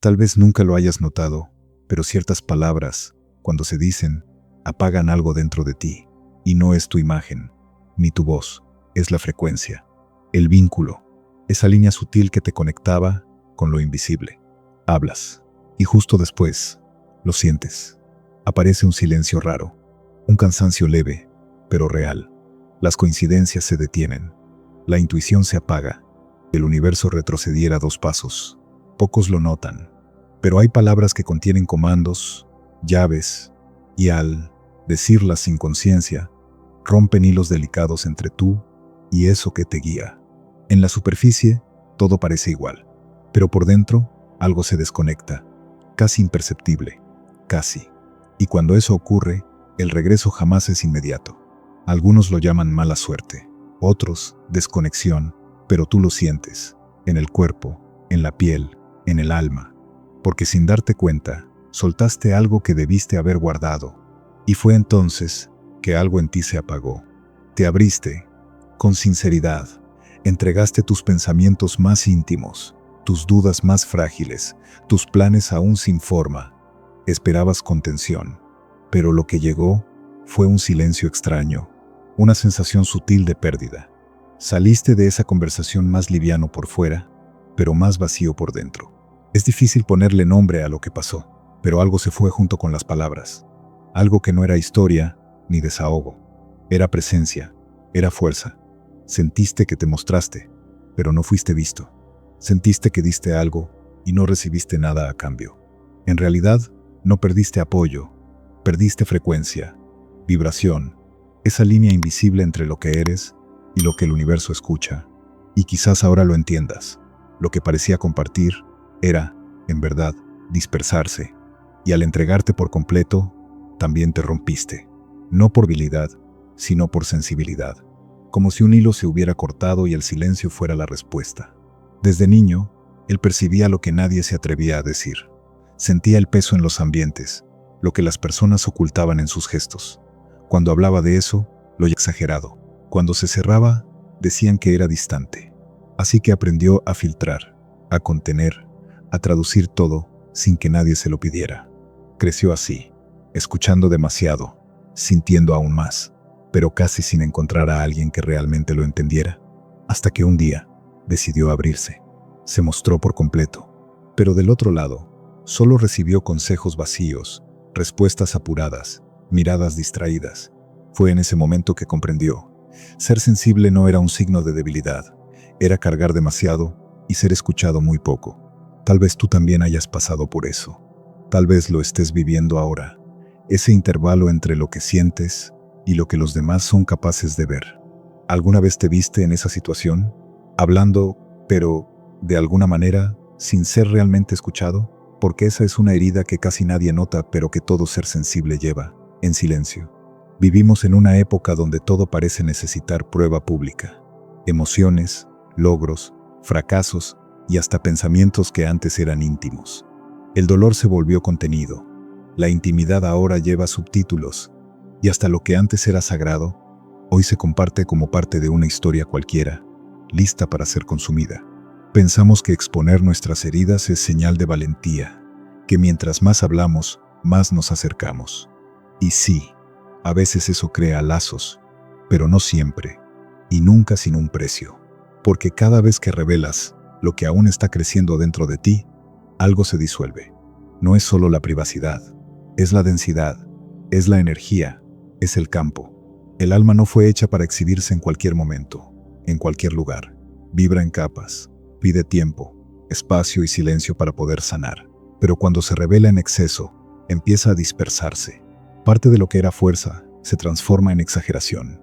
Tal vez nunca lo hayas notado, pero ciertas palabras, cuando se dicen, apagan algo dentro de ti, y no es tu imagen, ni tu voz, es la frecuencia, el vínculo, esa línea sutil que te conectaba con lo invisible. Hablas, y justo después, lo sientes. Aparece un silencio raro, un cansancio leve, pero real. Las coincidencias se detienen, la intuición se apaga, el universo retrocediera 2 pasos. Pocos lo notan, pero hay palabras que contienen comandos, llaves, y al decirlas sin conciencia, rompen hilos delicados entre tú y eso que te guía. En la superficie, todo parece igual, pero por dentro, algo se desconecta, casi imperceptible, casi. Y cuando eso ocurre, el regreso jamás es inmediato. Algunos lo llaman mala suerte, otros desconexión, pero tú lo sientes, en el cuerpo, en la piel, en el alma, porque sin darte cuenta, soltaste algo que debiste haber guardado, y fue entonces que algo en ti se apagó. Te abriste, con sinceridad, entregaste tus pensamientos más íntimos, tus dudas más frágiles, tus planes aún sin forma. Esperabas contención, pero lo que llegó fue un silencio extraño, una sensación sutil de pérdida. Saliste de esa conversación más liviano por fuera, pero más vacío por dentro. Es difícil ponerle nombre a lo que pasó, pero algo se fue junto con las palabras. Algo que no era historia ni desahogo. Era presencia, era fuerza. Sentiste que te mostraste, pero no fuiste visto. Sentiste que diste algo y no recibiste nada a cambio. En realidad, no perdiste apoyo, perdiste frecuencia, vibración, esa línea invisible entre lo que eres y lo que el universo escucha. Y quizás ahora lo entiendas. Lo que parecía compartir era, en verdad, dispersarse. Y al entregarte por completo, también te rompiste. No por habilidad, sino por sensibilidad. Como si un hilo se hubiera cortado y el silencio fuera la respuesta. Desde niño, él percibía lo que nadie se atrevía a decir. Sentía el peso en los ambientes, lo que las personas ocultaban en sus gestos. Cuando hablaba de eso, lo exagerado. Cuando se cerraba, decían que era distante. Así que aprendió a filtrar, a contener, a traducir todo sin que nadie se lo pidiera. Creció así, escuchando demasiado, sintiendo aún más, pero casi sin encontrar a alguien que realmente lo entendiera. Hasta que un día, decidió abrirse. Se mostró por completo. Pero del otro lado, solo recibió consejos vacíos, respuestas apuradas, miradas distraídas. Fue en ese momento que comprendió. Ser sensible no era un signo de debilidad, era cargar demasiado y ser escuchado muy poco. Tal vez tú también hayas pasado por eso. Tal vez lo estés viviendo ahora. Ese intervalo entre lo que sientes y lo que los demás son capaces de ver. ¿Alguna vez te viste en esa situación? Hablando, pero de alguna manera, sin ser realmente escuchado, porque esa es una herida que casi nadie nota, pero que todo ser sensible lleva, en silencio. Vivimos en una época donde todo parece necesitar prueba pública. Emociones, logros, fracasos y hasta pensamientos que antes eran íntimos. El dolor se volvió contenido. La intimidad ahora lleva subtítulos, y hasta lo que antes era sagrado, hoy se comparte como parte de una historia cualquiera, lista para ser consumida. Pensamos que exponer nuestras heridas es señal de valentía, que mientras más hablamos, más nos acercamos. Y sí, a veces eso crea lazos, pero no siempre, y nunca sin un precio, porque cada vez que revelas lo que aún está creciendo dentro de ti, algo se disuelve. No es solo la privacidad, es la densidad, es la energía, es el campo. El alma no fue hecha para exhibirse en cualquier momento, en cualquier lugar. Vibra en capas, pide tiempo, espacio y silencio para poder sanar. Pero cuando se revela en exceso, empieza a dispersarse. Parte de lo que era fuerza se transforma en exageración.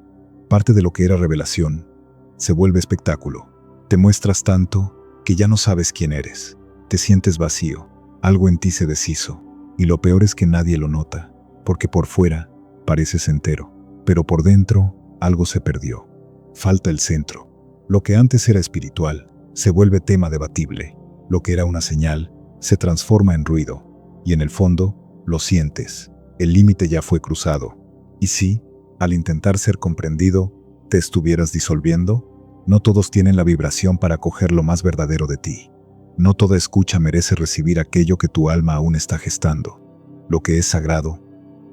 Parte de lo que era revelación se vuelve espectáculo. Te muestras tanto que ya no sabes quién eres. Te sientes vacío, algo en ti se deshizo. Y lo peor es que nadie lo nota, porque por fuera pareces entero, pero por dentro algo se perdió. Falta el centro. Lo que antes era espiritual se vuelve tema debatible. Lo que era una señal se transforma en ruido. Y en el fondo, lo sientes. El límite ya fue cruzado. Y si, al intentar ser comprendido, te estuvieras disolviendo, no todos tienen la vibración para coger lo más verdadero de ti. No toda escucha merece recibir aquello que tu alma aún está gestando. Lo que es sagrado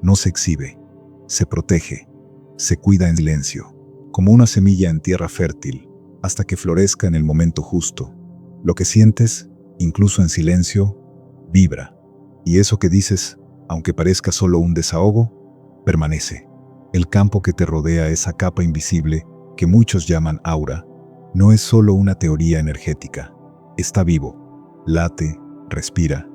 no se exhibe, se protege, se cuida en silencio, como una semilla en tierra fértil, hasta que florezca en el momento justo. Lo que sientes, incluso en silencio, vibra. Y eso que dices, aunque parezca solo un desahogo, permanece. El campo que te rodea, esa capa invisible que muchos llaman aura, no es solo una teoría energética. Está vivo, late, respira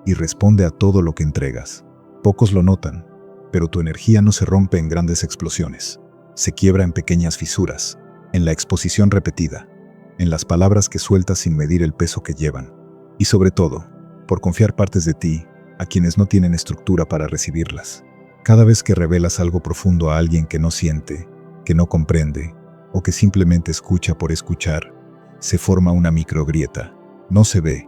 y responde a todo lo que entregas. Pocos lo notan, pero tu energía no se rompe en grandes explosiones. Se quiebra en pequeñas fisuras, en la exposición repetida, en las palabras que sueltas sin medir el peso que llevan. Y sobre todo, por confiar partes de ti a quienes no tienen estructura para recibirlas. Cada vez que revelas algo profundo a alguien que no siente, que no comprende, o que simplemente escucha por escuchar, se forma una microgrieta. No se ve,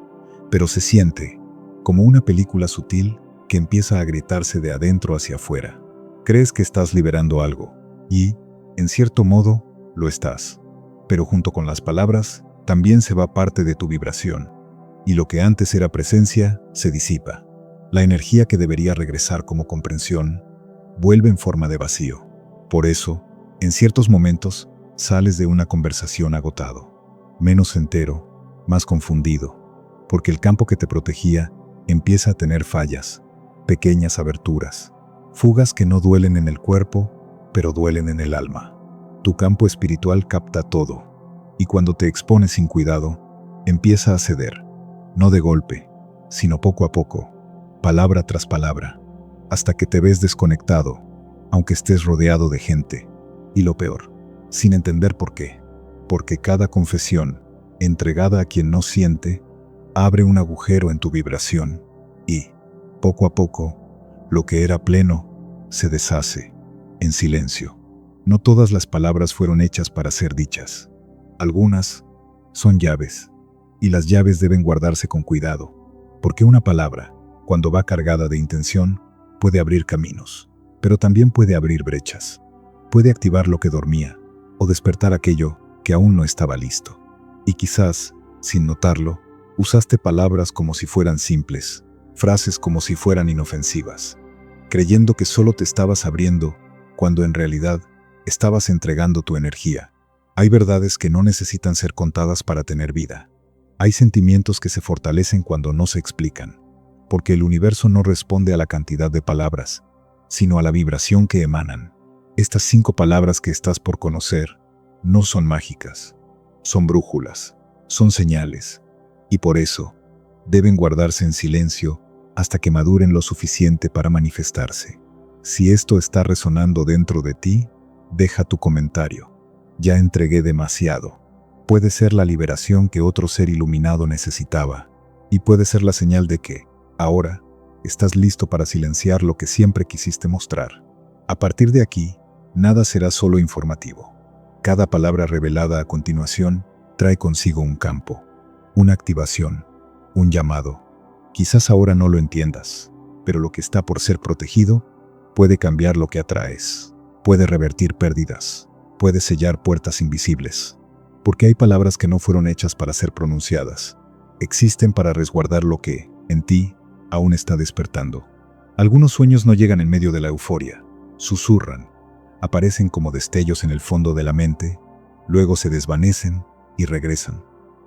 pero se siente, como una película sutil que empieza a agrietarse de adentro hacia afuera. Crees que estás liberando algo, y, en cierto modo, lo estás. Pero junto con las palabras, también se va parte de tu vibración, y lo que antes era presencia, se disipa. La energía que debería regresar como comprensión, vuelve en forma de vacío. Por eso, en ciertos momentos, sales de una conversación agotado, menos entero, más confundido, porque el campo que te protegía empieza a tener fallas, pequeñas aberturas, fugas que no duelen en el cuerpo, pero duelen en el alma. Tu campo espiritual capta todo, y cuando te expones sin cuidado, empieza a ceder, no de golpe, sino poco a poco, palabra tras palabra, hasta que te ves desconectado, aunque estés rodeado de gente, y lo peor, sin entender por qué. Porque cada confesión, entregada a quien no siente, abre un agujero en tu vibración, y, poco a poco, lo que era pleno, se deshace, en silencio. No todas las palabras fueron hechas para ser dichas. Algunas son llaves, y las llaves deben guardarse con cuidado, porque una palabra, cuando va cargada de intención, puede abrir caminos, pero también puede abrir brechas. Puede activar lo que dormía, o despertar aquello que aún no estaba listo. Y quizás, sin notarlo, usaste palabras como si fueran simples, frases como si fueran inofensivas, creyendo que solo te estabas abriendo, cuando en realidad estabas entregando tu energía. Hay verdades que no necesitan ser contadas para tener vida. Hay sentimientos que se fortalecen cuando no se explican, porque el universo no responde a la cantidad de palabras, sino a la vibración que emanan. Estas 5 palabras que estás por conocer no son mágicas, son brújulas, son señales, y por eso deben guardarse en silencio hasta que maduren lo suficiente para manifestarse. Si esto está resonando dentro de ti, deja tu comentario. Ya entregué demasiado. Puede ser la liberación que otro ser iluminado necesitaba, y puede ser la señal de que, ahora, estás listo para silenciar lo que siempre quisiste mostrar. A partir de aquí, nada será solo informativo. Cada palabra revelada a continuación trae consigo un campo, una activación, un llamado. Quizás ahora no lo entiendas, pero lo que está por ser protegido puede cambiar lo que atraes, puede revertir pérdidas, puede sellar puertas invisibles. Porque hay palabras que no fueron hechas para ser pronunciadas. Existen para resguardar lo que, en ti, aún está despertando. Algunos sueños no llegan en medio de la euforia, susurran, aparecen como destellos en el fondo de la mente, luego se desvanecen y regresan.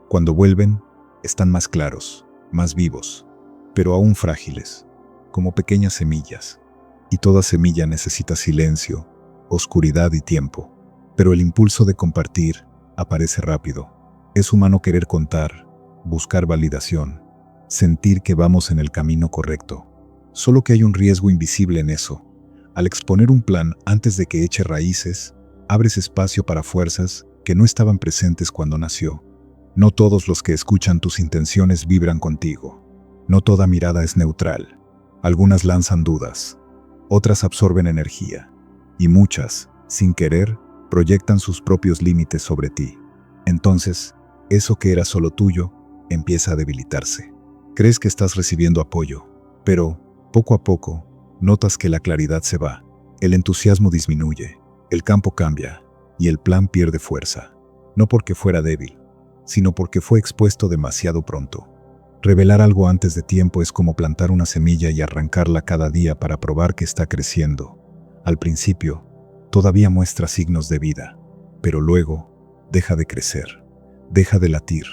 Cuando vuelven, están más claros, más vivos, pero aún frágiles, como pequeñas semillas. Y toda semilla necesita silencio, oscuridad y tiempo. Pero el impulso de compartir aparece rápido. Es humano querer contar, buscar validación, sentir que vamos en el camino correcto. Solo que hay un riesgo invisible en eso. Al exponer un plan antes de que eche raíces, abres espacio para fuerzas que no estaban presentes cuando nació. No todos los que escuchan tus intenciones vibran contigo. No toda mirada es neutral. Algunas lanzan dudas, otras absorben energía, y muchas, sin querer, proyectan sus propios límites sobre ti. Entonces, eso que era solo tuyo, empieza a debilitarse. Crees que estás recibiendo apoyo, pero, poco a poco, notas que la claridad se va, el entusiasmo disminuye, el campo cambia, y el plan pierde fuerza. No porque fuera débil, sino porque fue expuesto demasiado pronto. Revelar algo antes de tiempo es como plantar una semilla y arrancarla cada día para probar que está creciendo. Al principio, todavía muestra signos de vida, pero luego deja de crecer, deja de latir,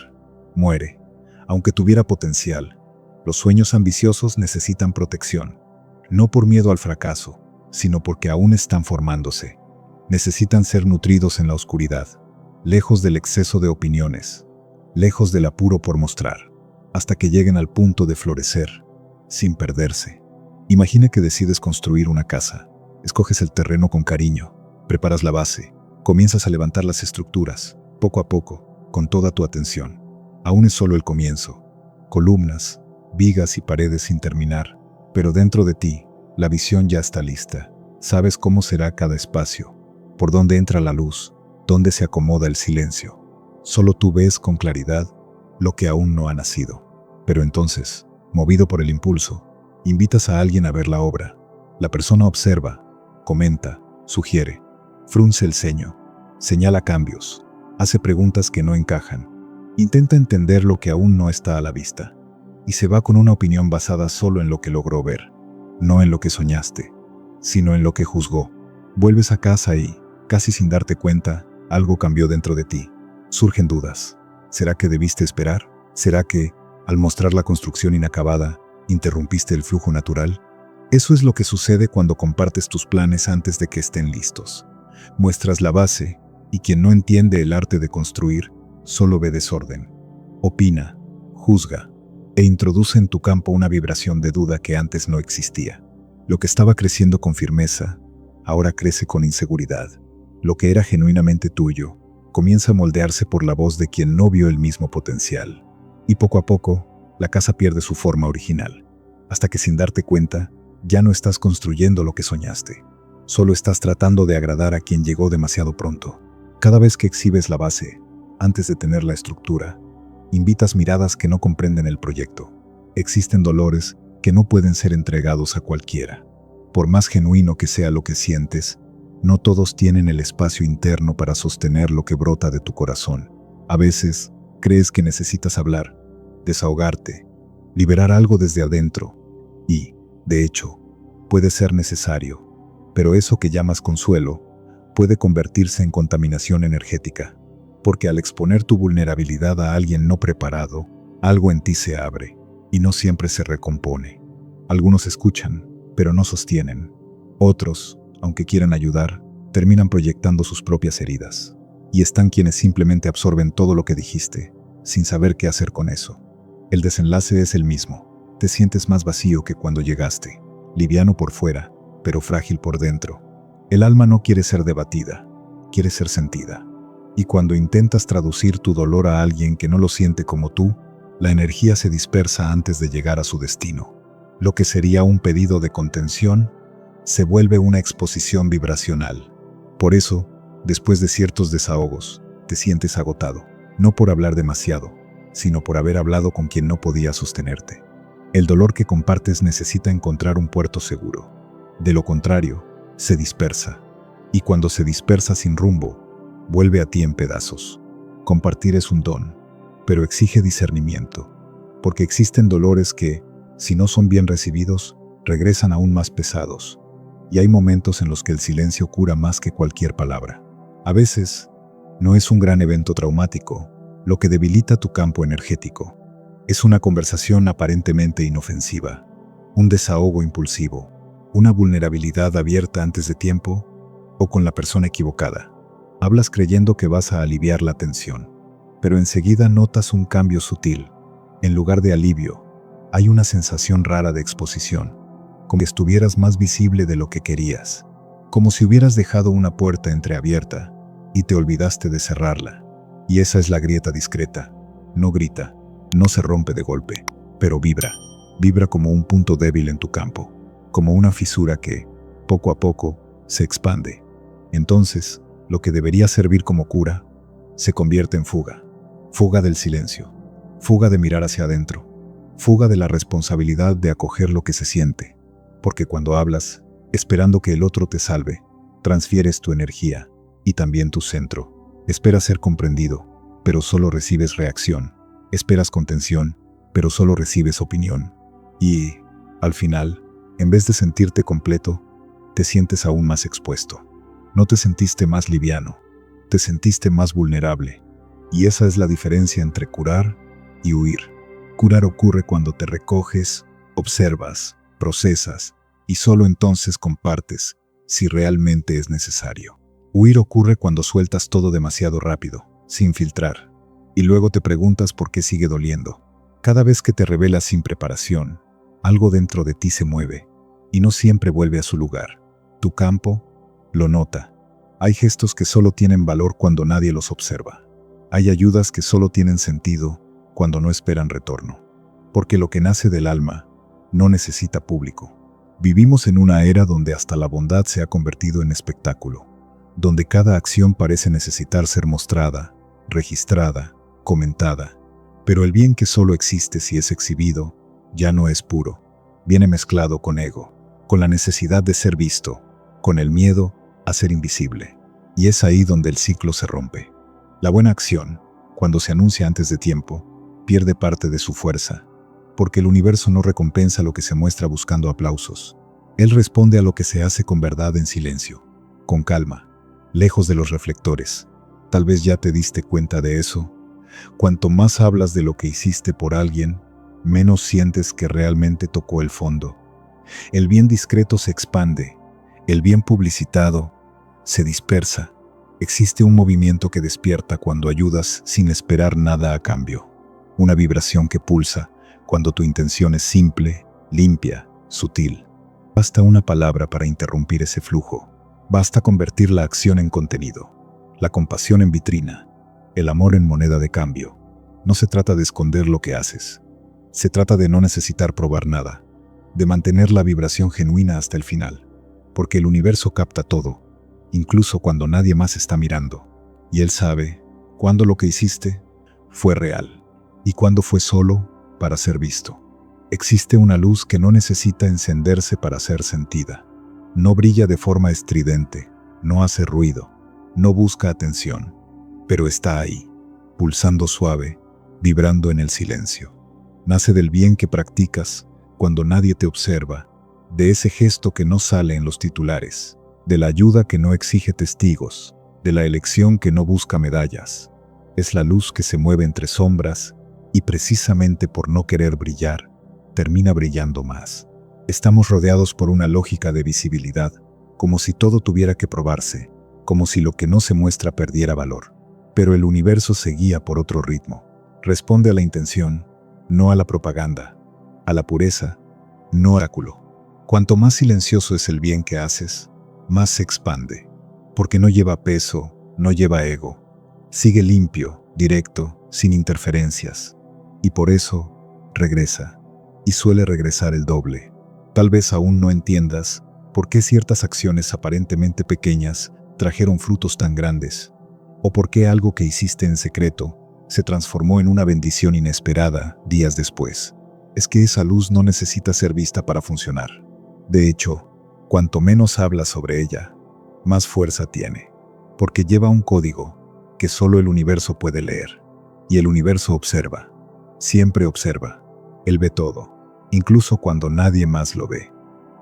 muere. Aunque tuviera potencial, los sueños ambiciosos necesitan protección, no por miedo al fracaso, sino porque aún están formándose. Necesitan ser nutridos en la oscuridad, lejos del exceso de opiniones, lejos del apuro por mostrar, hasta que lleguen al punto de florecer, sin perderse. Imagina que decides construir una casa. Escoges el terreno con cariño, preparas la base, comienzas a levantar las estructuras, poco a poco, con toda tu atención. Aún es solo el comienzo. Columnas, vigas y paredes sin terminar, pero dentro de ti, la visión ya está lista. Sabes cómo será cada espacio, por dónde entra la luz, dónde se acomoda el silencio. Solo tú ves con claridad lo que aún no ha nacido. Pero entonces, movido por el impulso, invitas a alguien a ver la obra. La persona observa, comenta, sugiere, frunce el ceño, señala cambios, hace preguntas que no encajan, intenta entender lo que aún no está a la vista, y se va con una opinión basada solo en lo que logró ver, no en lo que soñaste, sino en lo que juzgó. Vuelves a casa y, casi sin darte cuenta, algo cambió dentro de ti. Surgen dudas. ¿Será que debiste esperar? ¿Será que, al mostrar la construcción inacabada, interrumpiste el flujo natural? Eso es lo que sucede cuando compartes tus planes antes de que estén listos. Muestras la base, y quien no entiende el arte de construir, solo ve desorden. Opina, juzga, e introduce en tu campo una vibración de duda que antes no existía. Lo que estaba creciendo con firmeza, ahora crece con inseguridad. Lo que era genuinamente tuyo, comienza a moldearse por la voz de quien no vio el mismo potencial. Y poco a poco, la casa pierde su forma original, hasta que sin darte cuenta, ya no estás construyendo lo que soñaste. Solo estás tratando de agradar a quien llegó demasiado pronto. Cada vez que exhibes la base, antes de tener la estructura, invitas miradas que no comprenden el proyecto. Existen dolores que no pueden ser entregados a cualquiera. Por más genuino que sea lo que sientes, no todos tienen el espacio interno para sostener lo que brota de tu corazón. A veces, crees que necesitas hablar, desahogarte, liberar algo desde adentro. Y, de hecho, puede ser necesario. Pero eso que llamas consuelo puede convertirse en contaminación energética. Porque al exponer tu vulnerabilidad a alguien no preparado, algo en ti se abre y no siempre se recompone. Algunos escuchan, pero no sostienen. Otros, aunque quieran ayudar, terminan proyectando sus propias heridas. Y están quienes simplemente absorben todo lo que dijiste, sin saber qué hacer con eso. El desenlace es el mismo. Te sientes más vacío que cuando llegaste, liviano por fuera, pero frágil por dentro. El alma no quiere ser debatida, quiere ser sentida. Y cuando intentas traducir tu dolor a alguien que no lo siente como tú, la energía se dispersa antes de llegar a su destino. Lo que sería un pedido de contención se vuelve una exposición vibracional. Por eso, después de ciertos desahogos, te sientes agotado, no por hablar demasiado, sino por haber hablado con quien no podía sostenerte. El dolor que compartes necesita encontrar un puerto seguro. De lo contrario, se dispersa. Y cuando se dispersa sin rumbo, vuelve a ti en pedazos. Compartir es un don, pero exige discernimiento, porque existen dolores que, si no son bien recibidos, regresan aún más pesados. Y hay momentos en los que el silencio cura más que cualquier palabra. A veces, no es un gran evento traumático lo que debilita tu campo energético. Es una conversación aparentemente inofensiva, un desahogo impulsivo, una vulnerabilidad abierta antes de tiempo o con la persona equivocada. Hablas creyendo que vas a aliviar la tensión, pero enseguida notas un cambio sutil. En lugar de alivio, hay una sensación rara de exposición, como si estuvieras más visible de lo que querías, como si hubieras dejado una puerta entreabierta y te olvidaste de cerrarla. Y esa es la grieta discreta. No grita, no se rompe de golpe, pero vibra. Vibra como un punto débil en tu campo, como una fisura que, poco a poco, se expande. Entonces, lo que debería servir como cura, se convierte en fuga. Fuga del silencio, fuga de mirar hacia adentro, fuga de la responsabilidad de acoger lo que se siente. Porque cuando hablas, esperando que el otro te salve, transfieres tu energía y también tu centro. Esperas ser comprendido, pero solo recibes reacción. Esperas contención, pero solo recibes opinión. Y, al final, en vez de sentirte completo, te sientes aún más expuesto. No te sentiste más liviano, te sentiste más vulnerable. Y esa es la diferencia entre curar y huir. Curar ocurre cuando te recoges, observas, procesas y solo entonces compartes si realmente es necesario. Huir ocurre cuando sueltas todo demasiado rápido, sin filtrar, y luego te preguntas por qué sigue doliendo. Cada vez que te revelas sin preparación, algo dentro de ti se mueve y no siempre vuelve a su lugar. Tu campo lo nota. Hay gestos que solo tienen valor cuando nadie los observa. Hay ayudas que solo tienen sentido cuando no esperan retorno. Porque lo que nace del alma no necesita público. Vivimos en una era donde hasta la bondad se ha convertido en espectáculo, donde cada acción parece necesitar ser mostrada, registrada, comentada. Pero el bien que solo existe si es exhibido, ya no es puro. Viene mezclado con ego, con la necesidad de ser visto, con el miedo a ser invisible. Y es ahí donde el ciclo se rompe. La buena acción, cuando se anuncia antes de tiempo, pierde parte de su fuerza, porque el universo no recompensa lo que se muestra buscando aplausos. Él responde a lo que se hace con verdad en silencio, con calma, lejos de los reflectores. Tal vez ya te diste cuenta de eso. Cuanto más hablas de lo que hiciste por alguien, menos sientes que realmente tocó el fondo. El bien discreto se expande, el bien publicitado se dispersa. Existe un movimiento que despierta cuando ayudas sin esperar nada a cambio. Una vibración que pulsa cuando tu intención es simple, limpia, sutil. Basta una palabra para interrumpir ese flujo. Basta convertir la acción en contenido, la compasión en vitrina, el amor en moneda de cambio. No se trata de esconder lo que haces. Se trata de no necesitar probar nada, de mantener la vibración genuina hasta el final, porque el universo capta todo, incluso cuando nadie más está mirando. Y él sabe cuándo lo que hiciste fue real y cuándo fue solo para ser visto. Existe una luz que no necesita encenderse para ser sentida. No brilla de forma estridente, no hace ruido, no busca atención, pero está ahí, pulsando suave, vibrando en el silencio. Nace del bien que practicas cuando nadie te observa, de ese gesto que no sale en los titulares, de la ayuda que no exige testigos, de la elección que no busca medallas. Es la luz que se mueve entre sombras y precisamente por no querer brillar, termina brillando más. Estamos rodeados por una lógica de visibilidad, como si todo tuviera que probarse, como si lo que no se muestra perdiera valor. Pero el universo se guía por otro ritmo. Responde a la intención, no a la propaganda, a la pureza, no oráculo. Cuanto más silencioso es el bien que haces, más se expande, porque no lleva peso, no lleva ego. Sigue limpio, directo, sin interferencias. Y por eso, regresa. Y suele regresar el doble. Tal vez aún no entiendas por qué ciertas acciones aparentemente pequeñas trajeron frutos tan grandes, o por qué algo que hiciste en secreto se transformó en una bendición inesperada días después. Es que esa luz no necesita ser vista para funcionar. De hecho, cuanto menos hablas sobre ella, más fuerza tiene, porque lleva un código que solo el universo puede leer. Y el universo observa, siempre observa. Él ve todo, incluso cuando nadie más lo ve.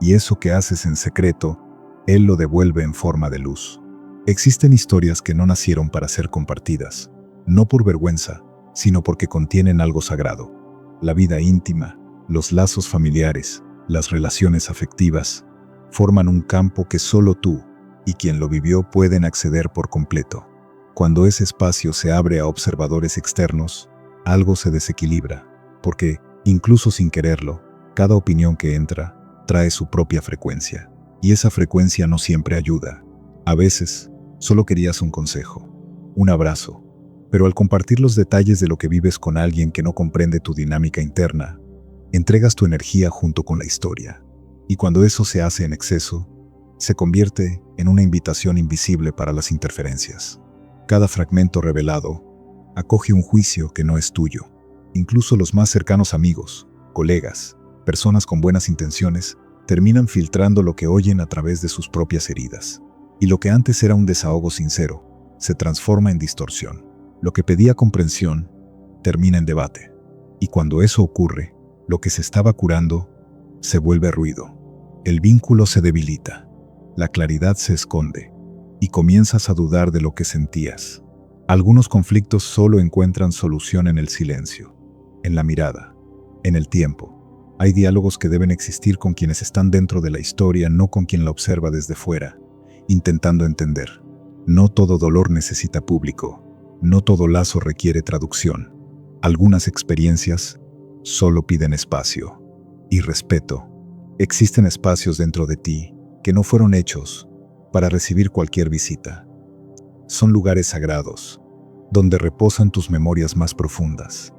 Y eso que haces en secreto, Él lo devuelve en forma de luz. Existen historias que no nacieron para ser compartidas, no por vergüenza, sino porque contienen algo sagrado. La vida íntima, los lazos familiares, las relaciones afectivas, forman un campo que solo tú y quien lo vivió pueden acceder por completo. Cuando ese espacio se abre a observadores externos, algo se desequilibra, porque, incluso sin quererlo, cada opinión que entra trae su propia frecuencia, y esa frecuencia no siempre ayuda. A veces, solo querías un consejo, un abrazo, pero al compartir los detalles de lo que vives con alguien que no comprende tu dinámica interna, entregas tu energía junto con la historia. Y cuando eso se hace en exceso, se convierte en una invitación invisible para las interferencias. Cada fragmento revelado acoge un juicio que no es tuyo. Incluso los más cercanos amigos, colegas, personas con buenas intenciones, terminan filtrando lo que oyen a través de sus propias heridas. Y lo que antes era un desahogo sincero, se transforma en distorsión. Lo que pedía comprensión, termina en debate. Y cuando eso ocurre, lo que se estaba curando se vuelve ruido. El vínculo se debilita, la claridad se esconde y comienzas a dudar de lo que sentías. Algunos conflictos solo encuentran solución en el silencio, en la mirada, en el tiempo. Hay diálogos que deben existir con quienes están dentro de la historia, no con quien la observa desde fuera, intentando entender. No todo dolor necesita público, no todo lazo requiere traducción. Algunas experiencias solo piden espacio y respeto. Existen espacios dentro de ti que no fueron hechos para recibir cualquier visita. Son lugares sagrados, donde reposan tus memorias más profundas,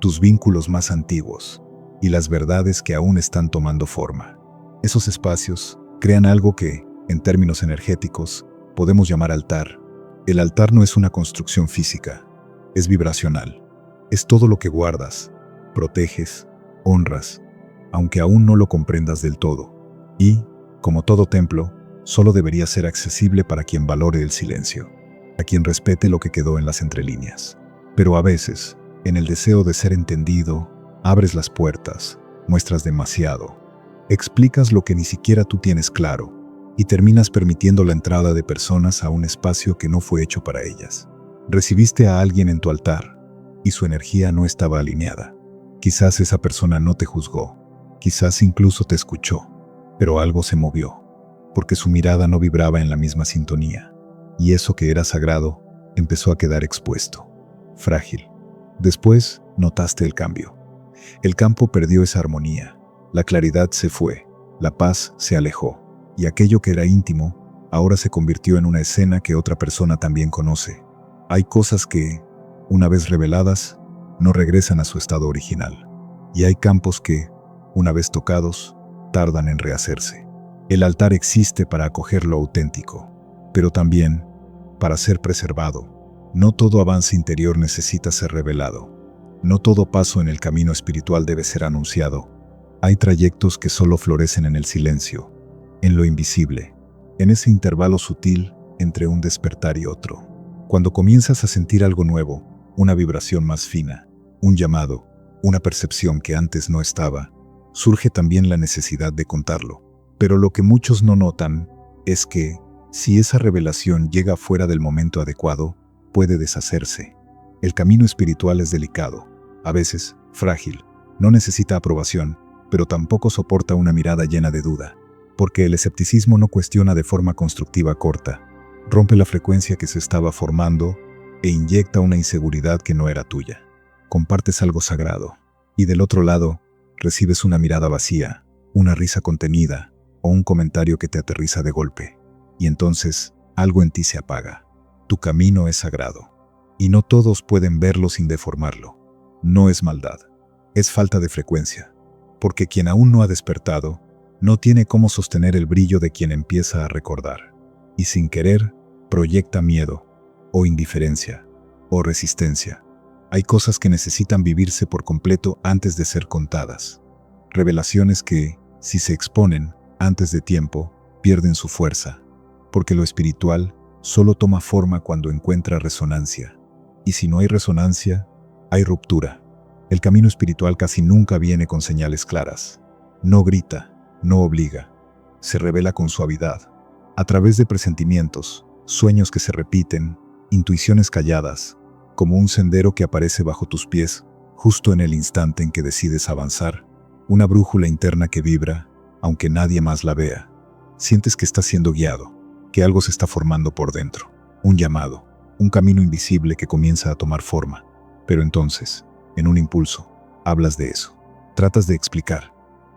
tus vínculos más antiguos y las verdades que aún están tomando forma. Esos espacios crean algo que, en términos energéticos, podemos llamar altar. El altar no es una construcción física, es vibracional. Es todo lo que guardas, proteges, honras, aunque aún no lo comprendas del todo. Y, como todo templo, solo debería ser accesible para quien valore el silencio, a quien respete lo que quedó en las entrelíneas. Pero a veces, en el deseo de ser entendido, abres las puertas, muestras demasiado, explicas lo que ni siquiera tú tienes claro, y terminas permitiendo la entrada de personas a un espacio que no fue hecho para ellas. Recibiste a alguien en tu altar, y su energía no estaba alineada. Quizás esa persona no te juzgó, quizás incluso te escuchó, pero algo se movió, porque su mirada no vibraba en la misma sintonía, y eso que era sagrado empezó a quedar expuesto, frágil. Después notaste el cambio. El campo perdió esa armonía, la claridad se fue, la paz se alejó, y aquello que era íntimo ahora se convirtió en una escena que otra persona también conoce. Hay cosas que, una vez reveladas, no regresan a su estado original, y hay campos que, una vez tocados, tardan en rehacerse. El altar existe para acoger lo auténtico, pero también para ser preservado. No todo avance interior necesita ser revelado. No todo paso en el camino espiritual debe ser anunciado. Hay trayectos que solo florecen en el silencio, en lo invisible, en ese intervalo sutil entre un despertar y otro. Cuando comienzas a sentir algo nuevo, una vibración más fina, un llamado, una percepción que antes no estaba, surge también la necesidad de contarlo. Pero lo que muchos no notan es que, si esa revelación llega fuera del momento adecuado, puede deshacerse. El camino espiritual es delicado, a veces frágil, no necesita aprobación, pero tampoco soporta una mirada llena de duda, porque el escepticismo no cuestiona de forma constructiva corta, rompe la frecuencia que se estaba formando e inyecta una inseguridad que no era tuya. Compartes algo sagrado, y del otro lado, recibes una mirada vacía, una risa contenida o un comentario que te aterriza de golpe. Y entonces, algo en ti se apaga. Tu camino es sagrado, y no todos pueden verlo sin deformarlo. No es maldad, es falta de frecuencia, porque quien aún no ha despertado, no tiene cómo sostener el brillo de quien empieza a recordar, y sin querer, proyecta miedo, o indiferencia, o resistencia. Hay cosas que necesitan vivirse por completo antes de ser contadas. Revelaciones que, si se exponen antes de tiempo, pierden su fuerza, porque lo espiritual solo toma forma cuando encuentra resonancia. Y si no hay resonancia, hay ruptura. El camino espiritual casi nunca viene con señales claras. No grita, no obliga. Se revela con suavidad, a través de presentimientos, sueños que se repiten, intuiciones calladas, como un sendero que aparece bajo tus pies, justo en el instante en que decides avanzar, una brújula interna que vibra, aunque nadie más la vea. Sientes que estás siendo guiado, que algo se está formando por dentro, un llamado, un camino invisible que comienza a tomar forma. Pero entonces, en un impulso, hablas de eso, tratas de explicar,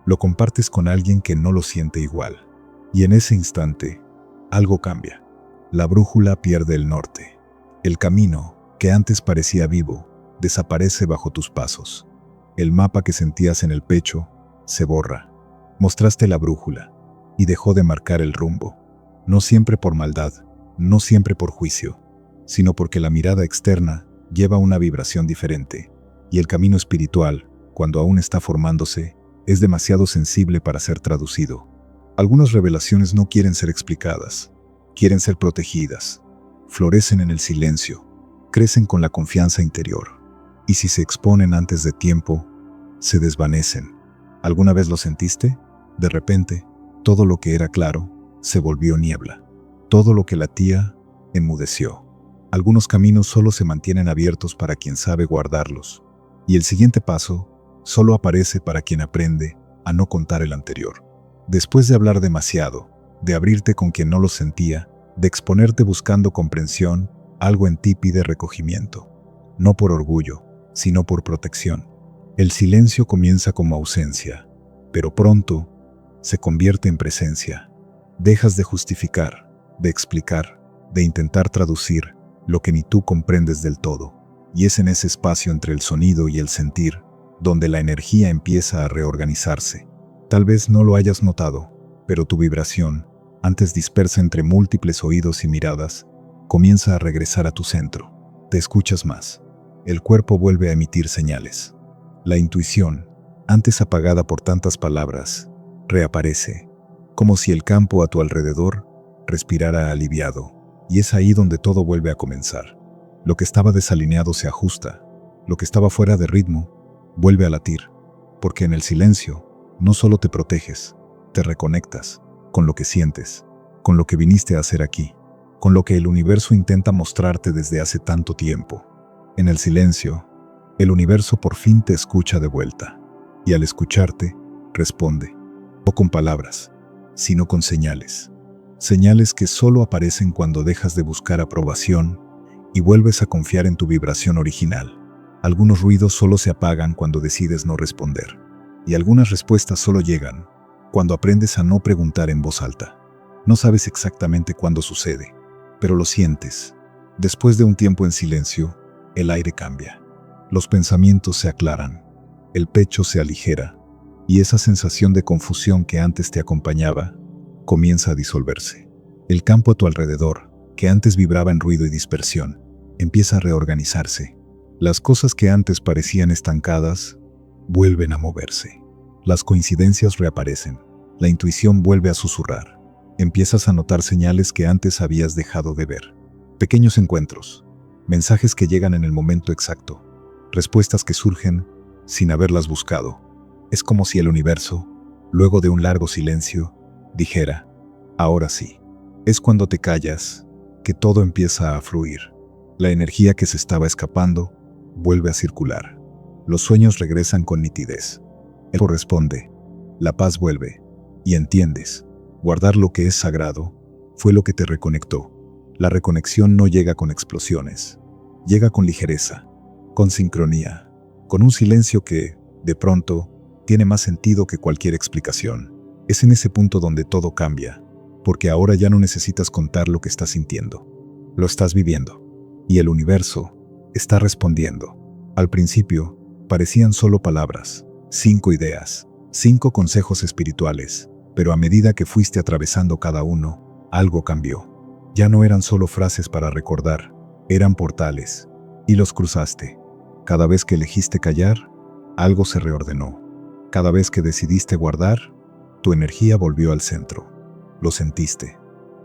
lo compartes con alguien que no lo siente igual. Y en ese instante, algo cambia. La brújula pierde el norte. El camino, que antes parecía vivo, desaparece bajo tus pasos. El mapa que sentías en el pecho se borra. Mostraste la brújula y dejó de marcar el rumbo. No siempre por maldad, no siempre por juicio, sino porque la mirada externa lleva una vibración diferente, y el camino espiritual, cuando aún está formándose, es demasiado sensible para ser traducido. Algunas revelaciones no quieren ser explicadas, quieren ser protegidas. Florecen en el silencio, crecen con la confianza interior. y si se exponen antes de tiempo, se desvanecen. ¿Alguna vez lo sentiste? De repente, todo lo que era claro se volvió niebla. Todo lo que latía enmudeció. Algunos caminos solo se mantienen abiertos para quien sabe guardarlos, y el siguiente paso solo aparece para quien aprende a no contar el anterior. Después de hablar demasiado, de abrirte con quien no lo sentía, de exponerte buscando comprensión, algo en ti pide recogimiento. No por orgullo, sino por protección. El silencio comienza como ausencia, pero pronto se convierte en presencia. Dejas de justificar, de explicar, de intentar traducir lo que ni tú comprendes del todo. Y es en ese espacio entre el sonido y el sentir donde la energía empieza a reorganizarse. Tal vez no lo hayas notado, pero tu vibración, antes dispersa entre múltiples oídos y miradas, comienza a regresar a tu centro. Te escuchas más. El cuerpo vuelve a emitir señales. La intuición, antes apagada por tantas palabras, reaparece, como si el campo a tu alrededor respirara aliviado. Y es ahí donde todo vuelve a comenzar. Lo que estaba desalineado se ajusta. Lo que estaba fuera de ritmo vuelve a latir. Porque en el silencio no solo te proteges, te reconectas con lo que sientes, con lo que viniste a hacer aquí, con lo que el universo intenta mostrarte desde hace tanto tiempo. En el silencio, el universo por fin te escucha de vuelta. Y al escucharte, responde. No con palabras, sino con señales. Señales que solo aparecen cuando dejas de buscar aprobación y vuelves a confiar en tu vibración original. Algunos ruidos solo se apagan cuando decides no responder. Y algunas respuestas solo llegan cuando aprendes a no preguntar en voz alta. No sabes exactamente cuándo sucede, pero lo sientes. Después de un tiempo en silencio, el aire cambia. Los pensamientos se aclaran, el pecho se aligera, y esa sensación de confusión que antes te acompañaba comienza a disolverse. El campo a tu alrededor, que antes vibraba en ruido y dispersión, empieza a reorganizarse. Las cosas que antes parecían estancadas vuelven a moverse. Las coincidencias reaparecen. La intuición vuelve a susurrar. Empiezas a notar señales que antes habías dejado de ver. Pequeños encuentros, mensajes que llegan en el momento exacto, respuestas que surgen sin haberlas buscado. Es como si el universo, luego de un largo silencio, dijera, ahora sí. Es cuando te callas que todo empieza a fluir. La energía que se estaba escapando vuelve a circular. Los sueños regresan con nitidez. Él corresponde. La paz vuelve. Y entiendes. Guardar lo que es sagrado fue lo que te reconectó. La reconexión no llega con explosiones. Llega con ligereza, con sincronía, con un silencio que, de pronto, tiene más sentido que cualquier explicación. Es en ese punto donde todo cambia, porque ahora ya no necesitas contar lo que estás sintiendo. Lo estás viviendo. Y el universo está respondiendo. Al principio, parecían solo palabras, 5 ideas, 5 consejos espirituales, pero a medida que fuiste atravesando cada uno, algo cambió. Ya no eran solo frases para recordar, eran portales, y los cruzaste. Cada vez que elegiste callar, algo se reordenó. Cada vez que decidiste guardar, tu energía volvió al centro. Lo sentiste,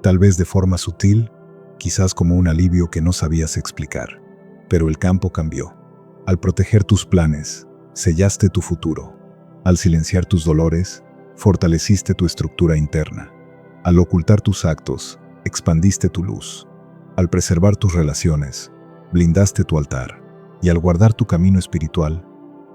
tal vez de forma sutil, quizás como un alivio que no sabías explicar. Pero el campo cambió. Al proteger tus planes, sellaste tu futuro. Al silenciar tus dolores, fortaleciste tu estructura interna. Al ocultar tus actos, expandiste tu luz. Al preservar tus relaciones, blindaste tu altar. Y al guardar tu camino espiritual,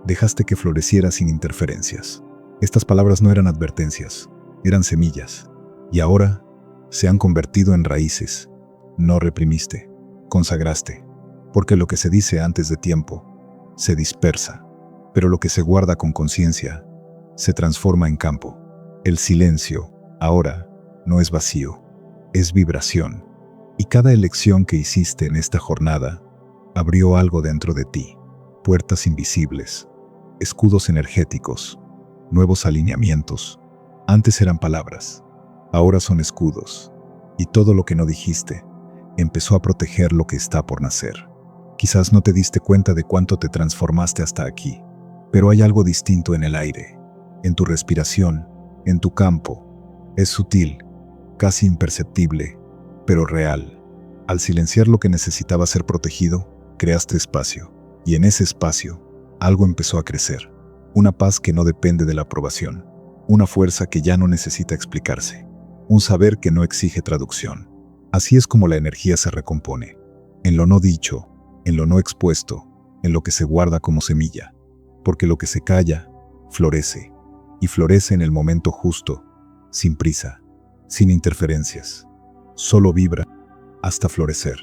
dejaste que floreciera sin interferencias. Estas palabras no eran advertencias, eran semillas. Y ahora se han convertido en raíces. No reprimiste, consagraste. Porque lo que se dice antes de tiempo se dispersa, pero lo que se guarda con conciencia se transforma en campo. El silencio, ahora, no es vacío, es vibración. Y cada elección que hiciste en esta jornada abrió algo dentro de ti. Puertas invisibles, escudos energéticos, nuevos alineamientos. Antes eran palabras, ahora son escudos. Y todo lo que no dijiste empezó a proteger lo que está por nacer. Quizás no te diste cuenta de cuánto te transformaste hasta aquí, pero hay algo distinto en el aire, en tu respiración, en tu campo. Es sutil, casi imperceptible, pero real. Al silenciar lo que necesitaba ser protegido, creaste espacio. Y en ese espacio, algo empezó a crecer. Una paz que no depende de la aprobación. Una fuerza que ya no necesita explicarse. Un saber que no exige traducción. Así es como la energía se recompone. En lo no dicho, en lo no expuesto, en lo que se guarda como semilla. Porque lo que se calla, florece. Y florece en el momento justo, sin prisa, sin interferencias. Solo vibra hasta florecer.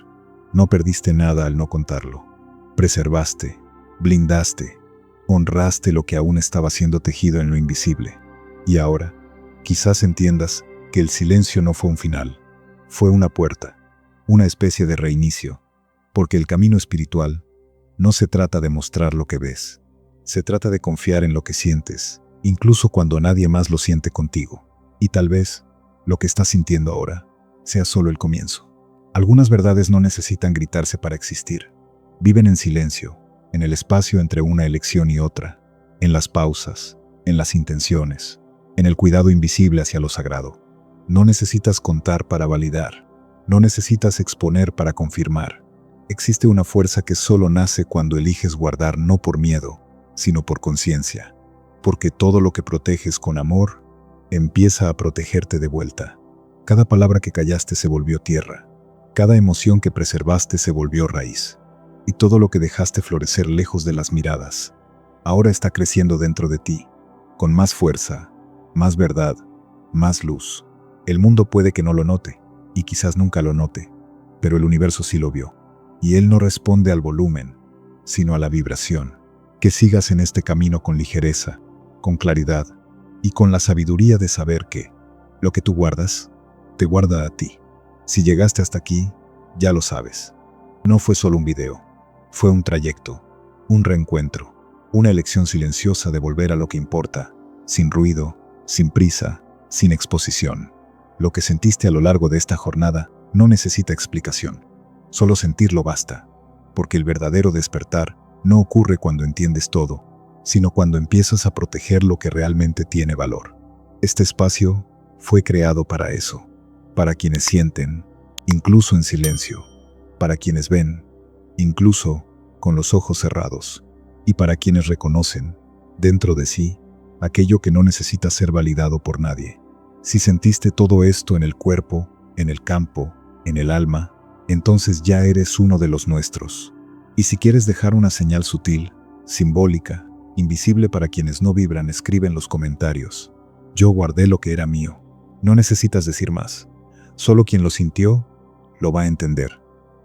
No perdiste nada al no contarlo. Preservaste, blindaste, honraste lo que aún estaba siendo tejido en lo invisible. Y ahora, quizás entiendas que el silencio no fue un final, fue una puerta, una especie de reinicio, porque el camino espiritual no se trata de mostrar lo que ves, se trata de confiar en lo que sientes, incluso cuando nadie más lo siente contigo. Y tal vez lo que estás sintiendo ahora sea solo el comienzo. Algunas verdades no necesitan gritarse para existir. Viven en silencio, en el espacio entre una elección y otra, en las pausas, en las intenciones, en el cuidado invisible hacia lo sagrado. No necesitas contar para validar, no necesitas exponer para confirmar. Existe una fuerza que solo nace cuando eliges guardar no por miedo, sino por conciencia. Porque todo lo que proteges con amor, empieza a protegerte de vuelta. Cada palabra que callaste se volvió tierra. Cada emoción que preservaste se volvió raíz. Y todo lo que dejaste florecer lejos de las miradas, ahora está creciendo dentro de ti, con más fuerza, más verdad, más luz. El mundo puede que no lo note, y quizás nunca lo note, pero el universo sí lo vio. Y él no responde al volumen, sino a la vibración. Que sigas en este camino con ligereza, con claridad, y con la sabiduría de saber que lo que tú guardas, te guarda a ti. Si llegaste hasta aquí, ya lo sabes. No fue solo un video, fue un trayecto, un reencuentro, una elección silenciosa de volver a lo que importa, sin ruido, sin prisa, sin exposición. Lo que sentiste a lo largo de esta jornada no necesita explicación. Solo sentirlo basta, porque el verdadero despertar no ocurre cuando entiendes todo, sino cuando empiezas a proteger lo que realmente tiene valor. Este espacio fue creado para eso, para quienes sienten, incluso en silencio, para quienes ven, incluso con los ojos cerrados, y para quienes reconocen, dentro de sí, aquello que no necesita ser validado por nadie. Si sentiste todo esto en el cuerpo, en el campo, en el alma, entonces ya eres uno de los nuestros. Y si quieres dejar una señal sutil, simbólica, invisible para quienes no vibran, escribe en los comentarios: yo guardé lo que era mío. No necesitas decir más. Solo quien lo sintió, lo va a entender.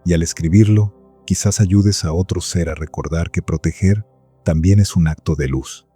Y al escribirlo, quizás ayudes a otro ser a recordar que proteger también es un acto de luz.